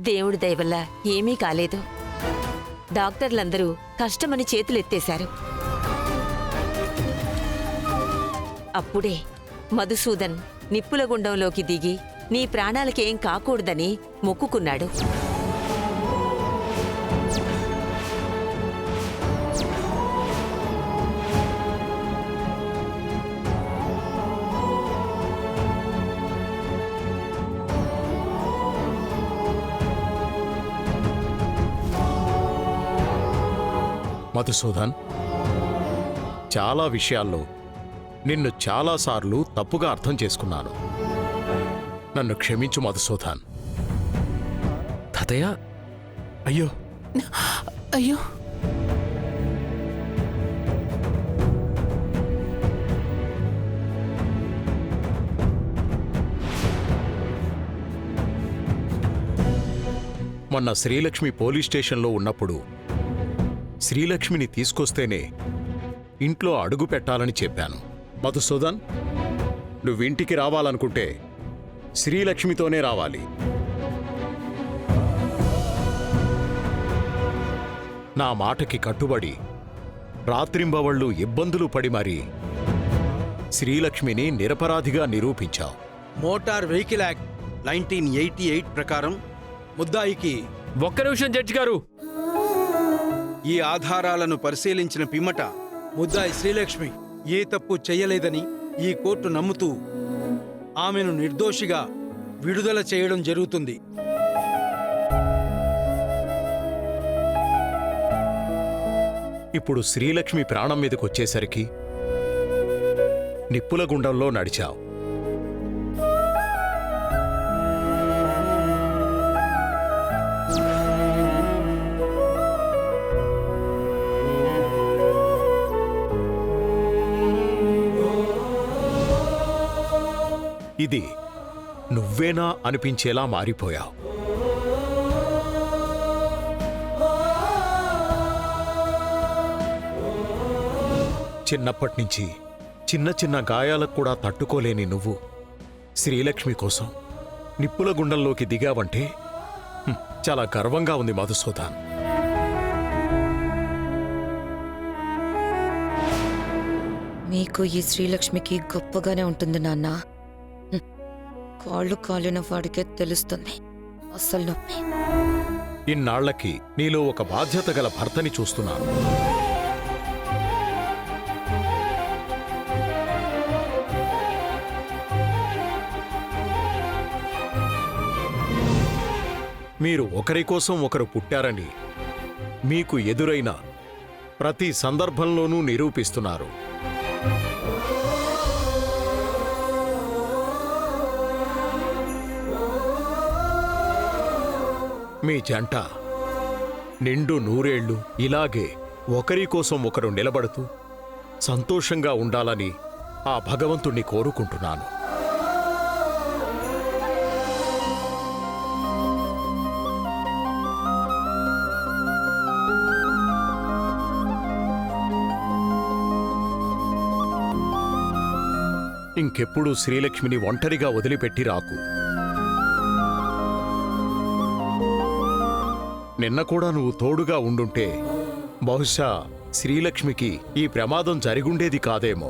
దేవుడి దయవల్ల ఏమీ కాలేదు. డాక్టర్లందరూ కష్టమని చేతులెత్తేశారు. అప్పుడే మధుసూదన్ నిప్పుల గుండంలోకి దిగి నీ ప్రాణాలకేం కాకూడదని మొక్కుకున్నాడు. మధుసూదన్, చాలా విషయాల్లో నిన్ను చాలాసార్లు తప్పుగా అర్థం చేసుకున్నాను. నన్ను క్షమించు మధుసూదన్. తాతయ్య, అయ్యో అయ్యో మొన్న శ్రీలక్ష్మి పోలీస్ స్టేషన్లో ఉన్నప్పుడు శ్రీలక్ష్మిని తీసుకొస్తేనే ఇంట్లో అడుగు పెట్టాలని చెప్పాను. మధుసూదన్, నువ్వింటికి రావాలనుకుంటే శ్రీలక్ష్మితోనే రావాలి. నా మాటకి కట్టుబడి రాత్రింబవళ్ళు ఇబ్బందులు పడి మరీ శ్రీలక్ష్మిని నిరపరాధిగా నిరూపించావు. మోటార్ వెహికల్ యాక్ట్ 1988 ప్రకారం ముద్దాయికి ఒక్క నిమిషం జడ్జి గారు. ఈ ఆధారాలను పరిశీలించిన పిమ్మట ముద్దాయి శ్రీలక్ష్మి ఏ తప్పు చెయ్యలేదని ఈ కోర్టు నమ్ముతూ ఆమెను నిర్దోషిగా విడుదల చేయడం జరుగుతుంది. ఇప్పుడు శ్రీలక్ష్మి ప్రాణం మీదకొచ్చేసరికి నిప్పుల గుండంలో నడిచావు. ఇది నువ్వేనా అనిపించేలా మారిపోయావు. చిన్నప్పటినుంచి చిన్న చిన్న గాయాలకు కూడా తట్టుకోలేని నువ్వు శ్రీలక్ష్మి కోసం నిప్పుల గుండంలోకి దిగావంటే చాలా గర్వంగా ఉంది మధుసూదన్. మీకు ఈ శ్రీలక్ష్మికి గొప్పగానే ఉంటుంది నాన్న. కాళ్ళు కాలిన వాడికే తెలుస్తుంది అసలు నొప్పి. ఇన్నాళ్లకి నీలో ఒక బాధ్యత గల భర్తని చూస్తున్నాను. మీరు ఒకరి కోసం ఒకరు పుట్టారని మీకు ఎదురైన ప్రతి సందర్భంలోనూ నిరూపిస్తున్నారు. మీ జంట నిండు నూరేళ్లు ఇలాగే ఒకరి కోసం ఒకరు నిలబడుతూ సంతోషంగా ఉండాలని ఆ భగవంతుణ్ణి కోరుకుంటున్నాను. ఇంకెప్పుడూ శ్రీలక్ష్మిని ఒంటరిగా వదిలిపెట్టి రాకు. నిన్న కూడా నువ్వు తోడుగా ఉండుంటే బహుశా శ్రీలక్ష్మికి ఈ ప్రమాదం జరిగుండేది కాదేమో.